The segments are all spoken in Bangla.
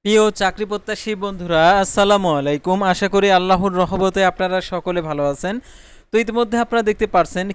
প্রিয় চাকরি প্রত্যাশী বন্ধুরা, আসসালামু আলাইকুম। আশা করি আল্লাহর রহমতে আপনারা সকলে ভালো আছেন। তো ইতিমধ্যে আপনারা দেখতে পারছেন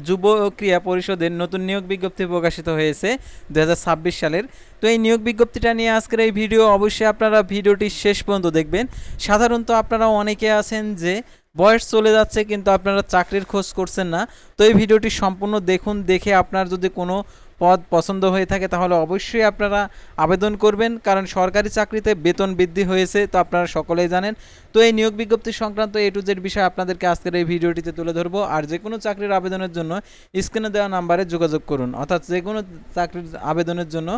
যুব ও ক্রীড়া পরিষদের নতুন নিয়োগ বিজ্ঞপ্তি প্রকাশিত হয়েছে 2026 সালের। তো এই নিয়োগ বিজ্ঞপ্তিটা নিয়ে আজকের এই ভিডিও, অবশ্যই আপনারা ভিডিওটি শেষ পর্যন্ত দেখবেন। সাধারণত আপনারা অনেকে আছেন যে বয়স চলে যাচ্ছে কিন্তু আপনারা চাকরির খোঁজ করছেন না। তো এই ভিডিওটি সম্পূর্ণ দেখুন, দেখে আপনার যদি কোনো পদ পছন্দ হয়ে থাকে তাহলে অবশ্যই আপনারা আবেদন করবেন, কারণ সরকারি চাকরিতে বেতন বৃদ্ধি হয়েছে, তো আপনারা সকলেই জানেন। তো এই নিয়োগ বিজ্ঞপ্তি সংক্রান্ত A to Z বিষয় আপনাদেরকে আজকের এই ভিডিওটিতে তুলে ধরবো। আর যে কোনো চাকরির আবেদনের জন্য স্ক্রিনে দেওয়া নাম্বারে যোগাযোগ করুন, অর্থাৎ যে কোনো চাকরির আবেদনের জন্য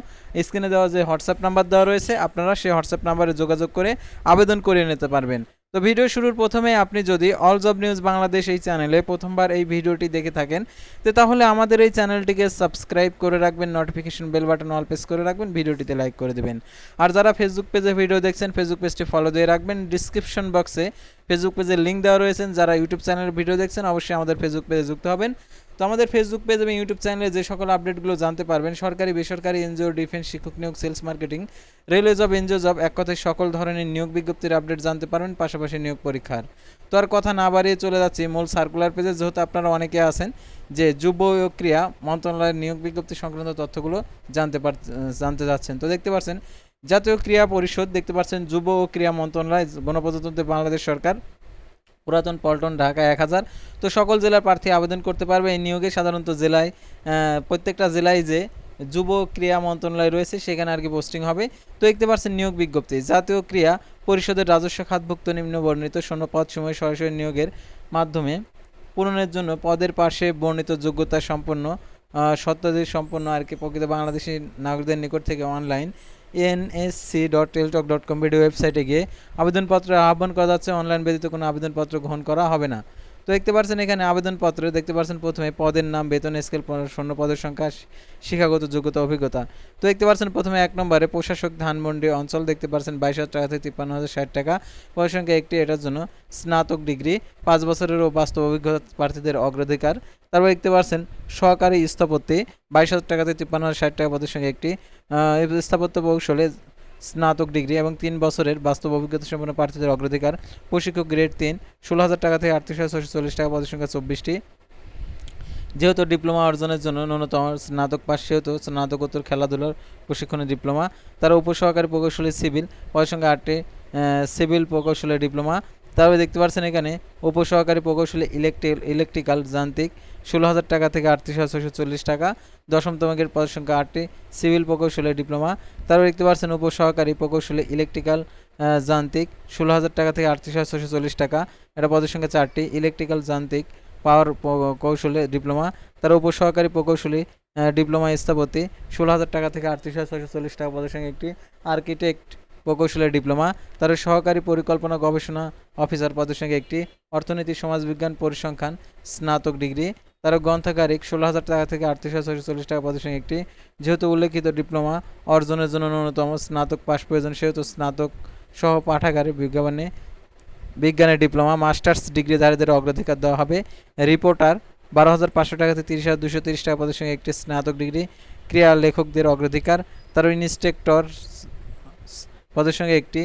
স্ক্রিনে দেওয়া যে হোয়াটসঅ্যাপ নাম্বার দেওয়া রয়েছে, আপনারা সেই হোয়াটসঅ্যাপ নাম্বারে যোগাযোগ করে আবেদন করে নিতে পারবেন। তো ভিডিও শুরুর প্রথমে আপনি যদি অল জব নিউজ বাংলাদেশ এই চ্যানেলে প্রথমবার এই ভিডিওটি দেখে থাকেন, তো তাহলে আমাদের এই চ্যানেলটিকে সাবস্ক্রাইব করে রাখবেন, notification bell button all press করে রাখবেন, ভিডিওটিতে লাইক করে দেবেন। আর যারা ফেসবুক পেজে ভিডিও দেখছেন, ফেসবুক পেজটি ফলো দিয়ে রাখবেন। ডিসক্রিপশন বক্সে ফেসবুক পেজের লিঙ্ক দেওয়া রয়েছে। যারা ইউটিউব চ্যানেলের ভিডিও দেখছেন অবশ্যই আমাদের ফেসবুক পেজে যুক্ত হবেন। তো আমাদের ফেসবুক পেজ এবং ইউটিউব চ্যানেলে যে সকল আপডেটগুলো জানতে পারবেন, সরকারি বেসরকারি এনজিও, ডিফেন্স, শিক্ষক নিয়োগ, sales marketing, railway job, NGO job, এক কথায় সকল ধরনের নিয়োগ বিজ্ঞপ্তির আপডেট জানতে পারবেন, পাশাপাশি নিয়োগ পরীক্ষার। তো আর কথা না বাড়িয়ে চলে যাচ্ছি মূল সার্কুলার পেজে। যেহেতু আপনারা অনেকে আছেন যে যুব ও ক্রীড়া মন্ত্রণালয়ের নিয়োগ বিজ্ঞপ্তি সংক্রান্ত তথ্যগুলো জানতে যাচ্ছেন। তো দেখতে পাচ্ছেন জাতীয় ক্রীড়া পরিষদ, দেখতে পাচ্ছেন যুব ও ক্রীড়া মন্ত্রণালয়, গণপ্রজাতন্ত্রী বাংলাদেশ সরকার, পুরাতন পল্টন, ঢাকা 1000। তো সকল জেলার প্রার্থী আবেদন করতে পারবে এই নিয়োগে। সাধারণত জেলায় প্রত্যেকটা জেলায় যে যুব ক্রীড়া মন্ত্রণালয় রয়েছে সেখানে আর কি পোস্টিং হবে। তো দেখতে পাচ্ছেন নিয়োগ বিজ্ঞপ্তি, জাতীয় ক্রীড়া পরিষদের রাজস্ব খাতভুক্ত নিম্ন বর্ণিত শূন্য পদ সময় সরাসরি নিয়োগের মাধ্যমে পূরণের জন্য পদের পাশে বর্ণিত যোগ্যতা সম্পন্ন সত্যাদি সম্পন্ন আর কি প্রকৃত বাংলাদেশি নাগরিকদের নিকট থেকে অনলাইন nsc.teltok.com ভিডিও ওয়েবসাইটে গিয়ে আবেদনপত্র আহ্বান করা যাচ্ছে। অনলাইন ব্যতীত কোনো আবেদনপত্র গ্রহণ করা হবে না। তো দেখতে পাচ্ছেন এখানে আবেদনপত্রে দেখতে পাচ্ছেন প্রথমে পদের নাম, বেতন স্কেল, শূন্য পদের সংখ্যা, শিক্ষাগত যোগ্যতা, অভিজ্ঞতা। তো দেখতে পাচ্ছেন প্রথমে 1 নম্বরে প্রশাসক, ধানমন্ডি অঞ্চল, দেখতে পাচ্ছেন 22,000 টাকা থেকে 53,060 টাকা, পদের সংখ্যা একটি, এটার জন্য স্নাতক ডিগ্রি 5 বছরেরও বাস্তব অভিজ্ঞতা প্রার্থীদের অগ্রাধিকার। তারপর দেখতে পাচ্ছেন সহকারী স্থপতি 22,000 টাকা থেকে 53,060 টাকা, পদের সংখ্যা একটি, স্থাপত্য কৌশলে স্নাতক ডিগ্রি এবং 3 বছরের বাস্তব অভিজ্ঞতা সম্পন্ন প্রার্থীদের অগ্রাধিকার। প্রশিক্ষক গ্রেড 3 16,000 টাকা থেকে 38,640 টাকা, পদের সংখ্যা 24টি। যেহেতু ডিপ্লোমা অর্জনের জন্য ন্যূনতম স্নাতক পাস, সেহেতু স্নাতকোত্তর খেলাধুলার প্রশিক্ষণের ডিপ্লোমা। তারা উপসহকারী প্রকৌশলী সিভিল, পদের সংখ্যা 8টি, সিভিল প্রকৌশলের ডিপ্লোমা। তারপরে দেখতে পাচ্ছেন এখানে উপসহকারী প্রকৌশলী ইলেকট্রিক্যাল যান্ত্রিক 16,000 টাকা থেকে 38,640 টাকা, 10ম তমের, পদের সংখ্যা 8টি, সিভিল প্রকৌশলের ডিপ্লোমা। তারপরে দেখতে পাচ্ছেন উপসহকারী প্রকৌশলী ইলেকট্রিক্যাল যান্ত্রিক 16,000 টাকা থেকে 38,640 টাকা, এটা পদের সংখ্যা 4টি, ইলেকট্রিক্যাল যান্ত্রিক পাওয়ার কৌশলে ডিপ্লোমা। তার উপসহকারী প্রকৌশলী ডিপ্লোমা স্থপতি 16,000 টাকা থেকে 38,640 টাকা, পদের সংখ্যা একটি, আর্কিটেক্ট প্রকৌশলের ডিপ্লোমা। তার সহকারী পরিকল্পনা গবেষণা অফিসার, পদের সংখ্যা একটি, অর্থনীতি সমাজবিজ্ঞান পরিসংখ্যান স্নাতক ডিগ্রি। তার গ্রন্থাগারিক 16,000 টাকা থেকে 38,640 টাকা, পদের সংখ্যা একটি। যেহেতু উল্লেখিত ডিপ্লোমা অর্জনের জন্য ন্যূনতম স্নাতক পাশ প্রয়োজন, সেহেতু স্নাতক সহ পাঠাগারে বিজ্ঞানের ডিপ্লোমা, মাস্টার্স ডিগ্রিধারীদের অগ্রাধিকার দেওয়া হবে। রিপোর্টার 12,500 টাকা থেকে 30,230 টাকা, পদের সঙ্গে একটি স্নাতক ডিগ্রি। ক্রীড়া লেখকদের অগ্রাধিকার। তার ইন্সট্রাক্টর পদের সঙ্গে একটি,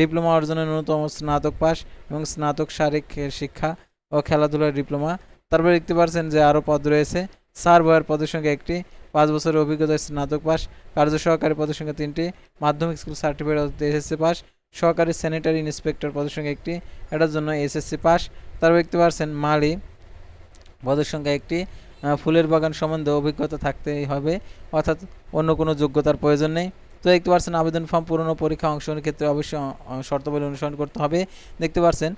ডিপ্লোমা অর্জনের ন্যূনতম স্নাতক পাস এবং স্নাতক শারীরিক শিক্ষা ও খেলাধুলার ডিপ্লোমা। তারপরে দেখতে পাচ্ছেন যে আরও পদ রয়েছে। সার্ভার পদের সঙ্গে একটি, 5 বছরের অভিজ্ঞতায় স্নাতক পাস। কার্য সহকারী পদের সংখ্যা 3টি, মাধ্যমিক স্কুল সার্টিফিকেট এসএসসি পাস। সহকারী স্যানিটারি ইন্সপেক্টর পদের সংখ্যা একটি, এটার জন্য এসএসসি পাস। তারপর দেখতে পাচ্ছেন মালি পদের সংখ্যা একটি, ফুলের বাগান সম্বন্ধে অভিজ্ঞতা থাকতেই হবে, অর্থাৎ অন্য কোনো যোগ্যতার প্রয়োজন নেই। তো দেখতে পাচ্ছেন আবেদন ফর্ম পূরণ ও পরীক্ষা অংশগ্রহণের ক্ষেত্রে অবশ্যই শর্তাবলী অনুসরণ করতে হবে। দেখতে পাচ্ছেন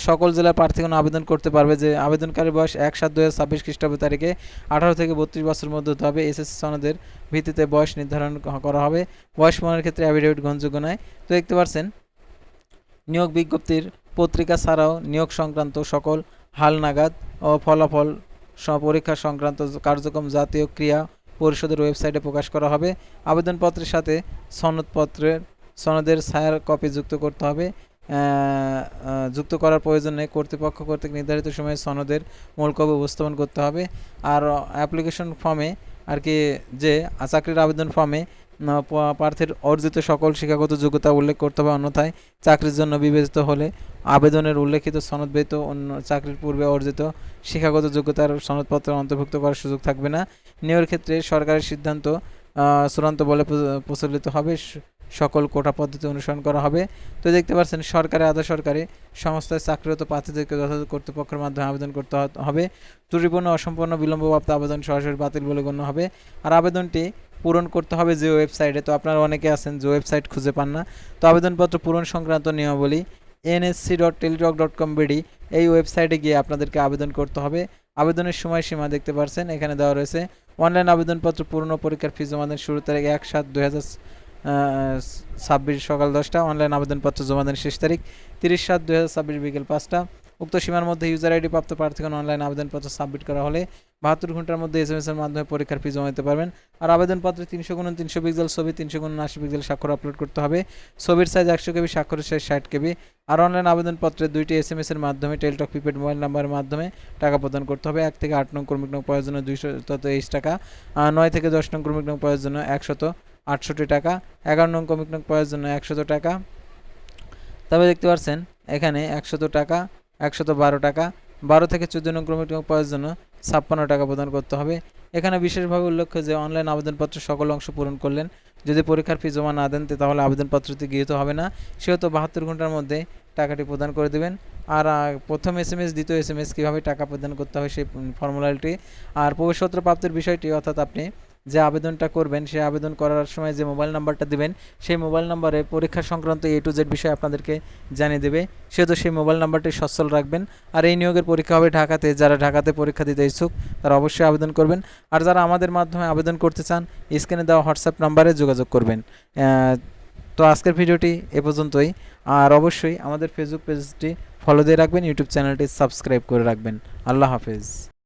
সকল জেলার প্রার্থীগণ আবেদন করতে পারবে। যে আবেদনকারী বয়স 1/7/2026 খ্রিস্টাব্দ তারিখে 18 থেকে 32 বছরের মধ্যে হতে হবে। এসএসসি সনদের ভিত্তিতে বয়স নির্ধারণ করা হবে। বয়স প্রমাণের ক্ষেত্রে অ্যাফিডেভিট গ্রহণযোগ্য নয়। তো দেখতে পাচ্ছেন নিয়োগ বিজ্ঞপ্তির পত্রিকা ছাড়াও নিয়োগ সংক্রান্ত সকল হালনাগাদ ও ফলাফল পরীক্ষা সংক্রান্ত কার্যক্রম জাতীয় ক্রীড়া পরিষদের ওয়েবসাইটে প্রকাশ করা হবে। আবেদনপত্রের সাথে সনদের ছায়ার কপি যুক্ত করতে হবে। যুক্ত করার প্রয়োজন নেই। কর্তৃপক্ষ কর্তৃক নির্ধারিত সময়ে সনদের মূল কপি উপস্থাপন করতে হবে। আর অ্যাপ্লিকেশন ফর্মে আর কি যে চাকরির আবেদন ফর্মে প্রার্থীর অর্জিত সকল শিক্ষাগত যোগ্যতা উল্লেখ করতে হবে, অন্যথায় চাকরির জন্য বিবেচিত হলে আবেদনের উল্লেখিত সনদ ব্যতীত অন্য চাকরির পূর্বে অর্জিত শিক্ষাগত যোগ্যতার সনদপত্র অন্তর্ভুক্ত করার সুযোগ থাকবে না। নিয়োগের ক্ষেত্রে সরকারের সিদ্ধান্ত চূড়ান্ত বলে প্রচলিত হবে, সকল কোটা পদ্ধতি অনুসরণ করা হবে। তো দেখতে পাচ্ছেন সরকারি আধা সরকারি সংস্থায় চাকরিরত প্রার্থীদেরকে যথাযথ কর্তৃপক্ষের মাধ্যমে আবেদন করতে হবে। ত্রুটিপূর্ণ অসম্পূর্ণ বিলম্বপ্রাপ্ত আবেদন সরাসরি বাতিল বলে গণ্য হবে। আর আবেদনটি পূরণ করতে হবে যে ওয়েবসাইটে, তো আপনারা অনেকে আছেন যে ওয়েবসাইট খুঁজে পান না, তো আবেদনপত্র পূরণ সংক্রান্ত নিয়মাবলী nsc.teletalk.com.bd এই ওয়েবসাইটে গিয়ে আপনাদেরকে আবেদন করতে হবে। আবেদনের সময়সীমা দেখতে পাচ্ছেন এখানে দেওয়া রয়েছে। অনলাইন আবেদনপত্র পূরণ ও পরীক্ষার ফি জমা দেন শুরু তারিখ 1/7/2026 সকাল 10টা। অনলাইন আবেদনপত্র জমা দেন শেষ তারিখ 30/7/2026 বিকেল 5টা। উক্ত সীমার মধ্যে ইউজার আইডি প্রাপ্ত প্রার্থীগণ অনলাইন আবেদনপত্র সাবমিট করা হলে 72 ঘন্টার মধ্যে SMS এর মাধ্যমে পরীক্ষার ফি জমা দিতে পারবেন। আর আবেদনপত্রে 300x300 পিক্সেল ছবি, 300x80 পিক্সেল স্বাক্ষর আপলোড করতে হবে। ছবির সাইজ 100 KB, স্বাক্ষরের সাইজ 60 KB। আর অনলাইন আবেদনপত্রে 2টি SMS এর মাধ্যমে টেলিটক প্রিপেড মোবাইল নাম্বারের মাধ্যমে টাকা প্রদান করতে হবে। 1 থেকে 8 নং ক্রমিক নং পাওয়ার জন্য 223 টাকা, 9 থেকে 10 নং ক্রমিক নং পাওয়ার জন্য 168 টাকা, 11 নং ক্রমিক নং পাওয়ার জন্য 100 টাকা। তবে দেখতে পাচ্ছেন এখানে 100 টাকা, 112 টাকা, 12 থেকে 14 নং ক্রমিক নং পাওয়ার জন্য 56 টাকা প্রদান করতে হবে। এখানে বিশেষভাবে উল্লেখ্য যে অনলাইন আবেদনপত্র সকল অংশ পূরণ করলেন, যদি পরীক্ষার ফি জমা না দেন তাহলে আবেদনপত্রটি গৃহীত হবে না, সেহেতু 72 ঘন্টার মধ্যে টাকাটি প্রদান করে দেবেন। আর প্রথম SMS দ্বিতীয় SMS কীভাবে টাকা প্রদান করতে হবে সেই ফর্মুলাটি, আর প্রবেশপত্র প্রাপ্তির বিষয়টি, অর্থাৎ আপনি যে আবেদনটা করবেন সেই আবেদন করার সময় যে মোবাইল নাম্বারটা দিবেন সেই মোবাইল নাম্বারে পরীক্ষা সংক্রান্ত A to Z বিষয় আপনাদেরকে জানিয়ে দেবে, সেহেতু সেই মোবাইল নাম্বারটি সচ্ছল রাখবেন। আর এই নিয়োগের পরীক্ষা হবে ঢাকাতে, যারা ঢাকাতে পরীক্ষা দিতে ইচ্ছুক তারা অবশ্যই আবেদন করবেন। আর যারা আমাদের মাধ্যমে আবেদন করতে চান স্ক্রিনে দেওয়া হোয়াটসঅ্যাপ নাম্বারে যোগাযোগ করবেন। তো আজকের ভিডিওটি এ পর্যন্তই। আর অবশ্যই আমাদের ফেসবুক পেজটি ফলো দিয়ে রাখবেন, ইউটিউব চ্যানেলটি সাবস্ক্রাইব করে রাখবেন। আল্লাহ হাফেজ।